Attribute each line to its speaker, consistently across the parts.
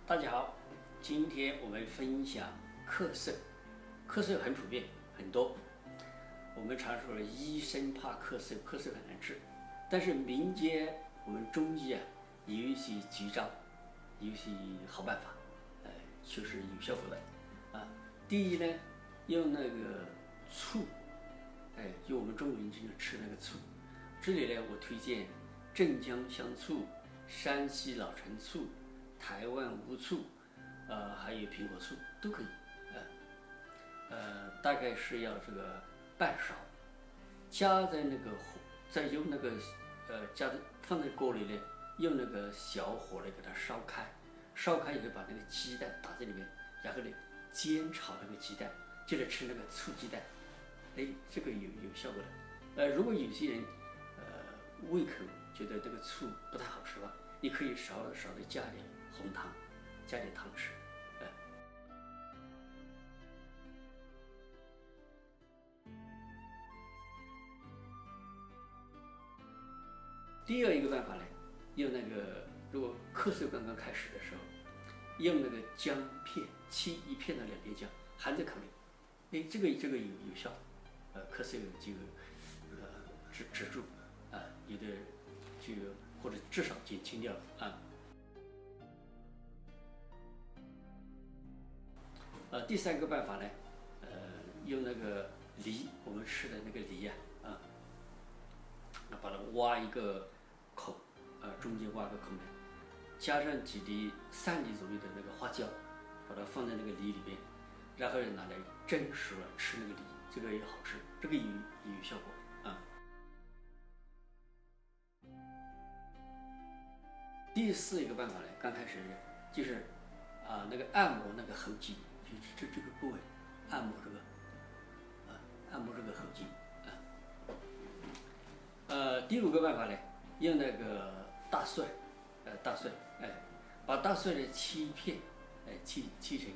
Speaker 1: 大家好，今天我们分享咳嗽。咳嗽很普遍，很多。我们常说医生怕咳嗽，咳嗽很难治。但是民间我们中医有一些绝招，有一些好办法，确实有效果的。第一呢，用那个醋，就我们中国人经常吃那个醋。这里呢，我推荐镇江香醋、山西老陈醋、台湾乌醋，还有苹果醋都可以，大概是要这个半勺，加在那个火，再用那个放在锅里呢，用那个小火来给它烧开，烧开以后把那个鸡蛋打在里面，然后呢煎炒那个鸡蛋，接着吃那个醋鸡蛋，这个有效果的。如果有些人胃口觉得这个醋不太好吃吧，你可以少的加点红糖，加点糖吃。第二一个办法呢，用那个如果咳嗽刚刚开始的时候，用那个姜片切一片到2片姜，含在口里，这个有效，咳嗽就止住，有的就或者至少减轻掉了。第三个办法呢，用那个梨，我们吃的那个梨把它挖一个口，中间挖个孔呢，加上几粒3粒左右的那个花椒，把它放在那个梨里边，然后拿来蒸熟了吃那个梨，这个也好吃，这个有效果啊。第四一个办法呢，刚开始就是那个按摩那个喉肌，就这个部位，按摩这个喉肌。第5个办法呢，用那个大蒜，把大蒜呢切一片，切成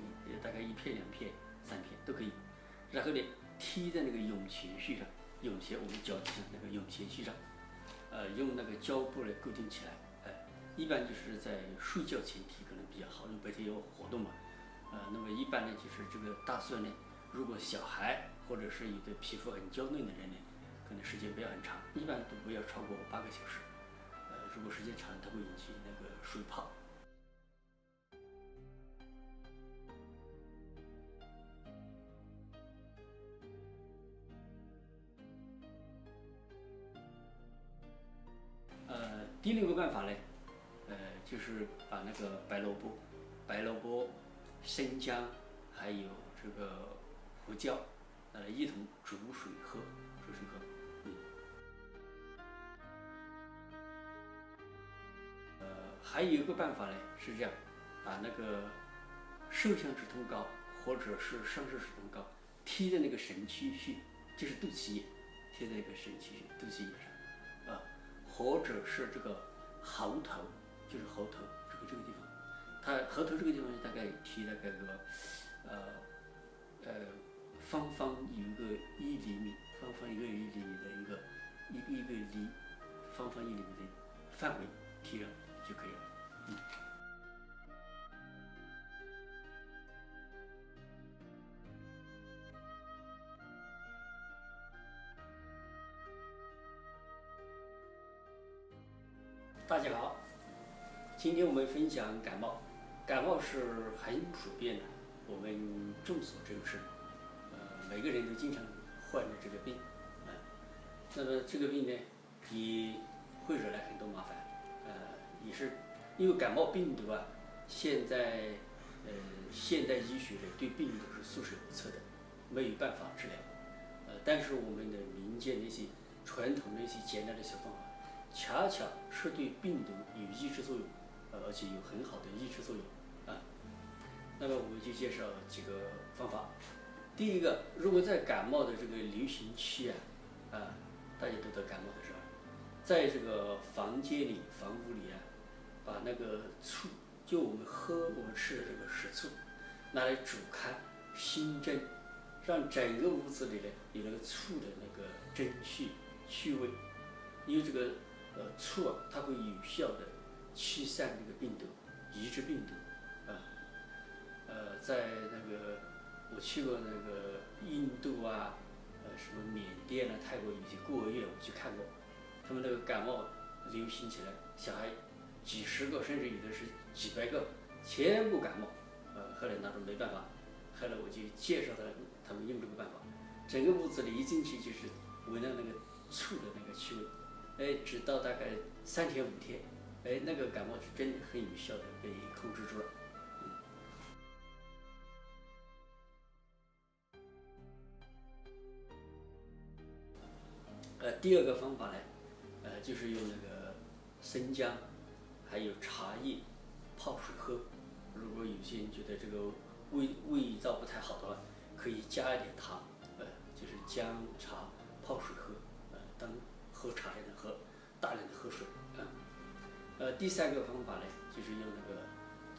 Speaker 1: 大概1片、2片、3片都可以，然后呢贴在那个涌泉穴上，我们脚底上那个涌泉穴上，用那个胶布来固定起来，一般就是在睡觉前贴可能比较好，因为白天有活动嘛，那么一般呢就是这个大蒜呢，如果小孩或者是有的皮肤很娇嫩的人呢，可能时间不要很长，一般都不要超过8个小时。如果时间长，它会引起那个水泡。第6个办法呢，就是把那个白萝卜、生姜还有这个胡椒，一同煮水喝。还有一个办法呢，是这样，把那个寿香止痛膏或者是桑葚止痛膏贴在那个神阙穴，就是肚脐眼，贴在一个神阙穴肚脐眼上，或者是这个喉头，就是喉头这个地方，它喉头这个地方大概贴大概方方有一个1厘米，方方一个1厘米的一个梨，方方1厘米的范围贴上就可以了。大家好，今天我们分享感冒。感冒是很普遍的，我们众所周知，每个人都经常患着这个病，那么这个病呢，也会惹来很多麻烦，也是因为感冒病毒现在现代医学对病毒是束手无策的，没有办法治疗，但是我们的民间的一些传统的一些简单的小方法，恰恰是对病毒有抑制作用，而且有很好的抑制作用那么我们就介绍几个方法。第一个，如果在感冒的这个流行期大家都得感冒的时候，在这个房间里、房屋里把那个醋，就我们吃的这个食醋，拿来煮开、熏蒸，让整个屋子里呢有那个醋的那个蒸去味，因为这个醋它会有效的驱散这个病毒，抑制病毒在那个我去过那个印度啊，什么缅甸啊、泰国有些孤儿院我去看过，他们那个感冒流行起来，小孩几十个甚至有的是几百个，全部感冒。后来那种没办法，后来我就介绍他们用这个办法，整个屋子里一进去就是闻到那个醋的那个气味，直到大概3天5天，那个感冒是真的很有效的被控制住了。第二个方法呢，就是用那个生姜，还有茶叶泡水喝。如果有些人觉得这个味道不太好的话，可以加一点糖，就是姜茶泡水喝，当喝茶一样的喝，大量的喝水。第三个方法呢，就是用那个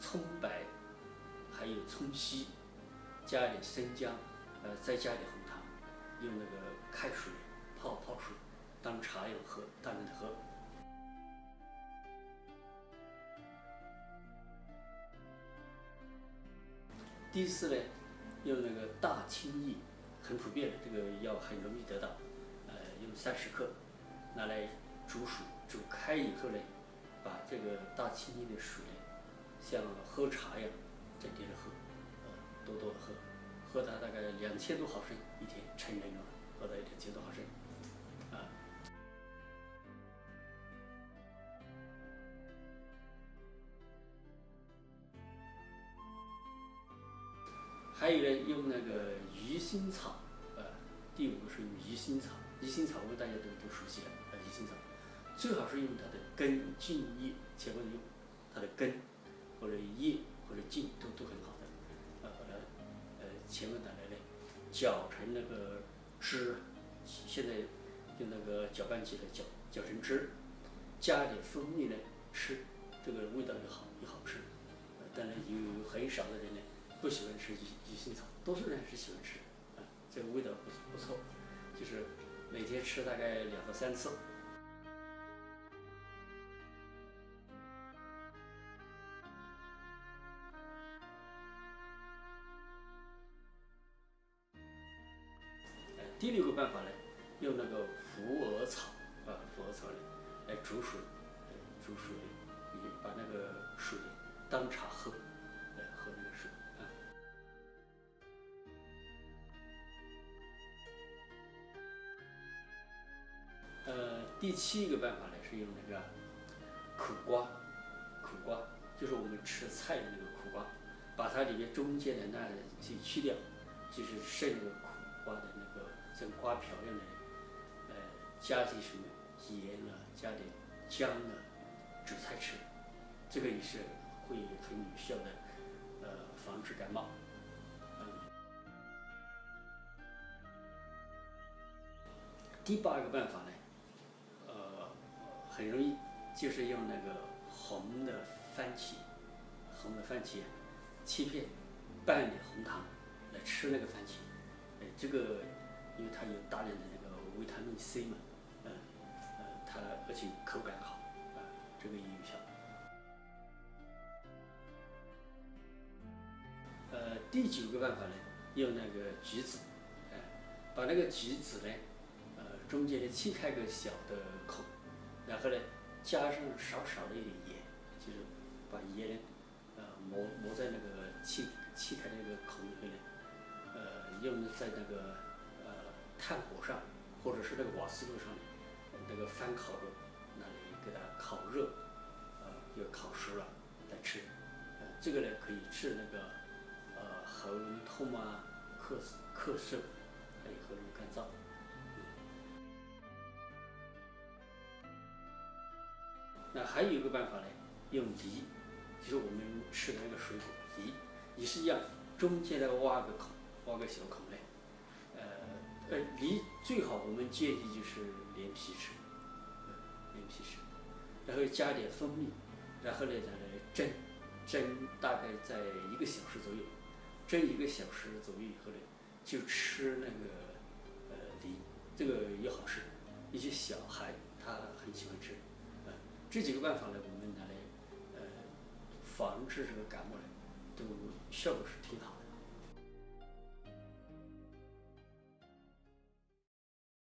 Speaker 1: 葱白，还有葱须，加一点生姜，再加一点红糖，用那个开水泡水，当茶一样喝，大量的喝。第四呢，用那个大青叶，很普遍的，这个药很容易得到，用30克，拿来煮水，煮开以后呢，把这个大青叶的水呢，像喝茶一样，整天的喝，多多的喝，喝它大概2000多毫升一天，成人了，喝到2000多毫升，啊。还有呢，用那个鱼腥草，第5个是用鱼腥草。鱼腥草我们大家都熟悉了，鱼腥草最好是用它的根、茎、叶，千万用它的根或者叶或者茎都很好的，把它千万拿来呢搅成那个汁，现在用那个搅拌机来搅成汁，加点蜂蜜呢吃，这个味道又好吃。当然有很少的人呢不喜欢吃鱼腥草，多数人还是喜欢吃，这个味道不错，就是每天吃大概2到3次。第6个办法呢，用那个虎耳草，虎耳草呢来煮水，你把那个水当茶喝，喝那个水。第7个办法呢是用那个苦瓜就是我们吃菜的那个苦瓜，把它里面中间的那些去掉，就是剩那个苦瓜的那个像瓜瓢一样的，加些什么盐啊，加点姜啊，煮菜吃，这个也是会很有效的，防治感冒。第8个办法呢，很容易，就是用那个红的番茄切片，拌点红糖来吃那个番茄，这个因为它有大量的那个维他命 C 嘛，它而且口感好，这个也有效。第9个办法呢，用那个橘子，把那个橘子呢，中间呢切开个小的孔，然后呢加上少的一点盐，就是把盐呢，磨在那个切开那个孔里面呢，用在那个炭火上，或者是那个瓦斯炉上面，那个翻烤炉那里给它烤热，要烤熟了来吃，这个呢可以治那个喉咙痛啊、咳嗽，还有喉咙干燥。那还有一个办法呢，用梨，就是我们吃的那个水果梨，也是一样，中间呢挖个小孔呢，梨最好我们建议就是连皮吃，然后加点蜂蜜，然后呢再来蒸大概在1个小时左右，蒸1个小时左右以后呢，就吃那个梨，这个也好吃，一些小孩他很喜欢吃，这几个办法呢，我们拿来防治这个感冒呢，都效果是挺好的。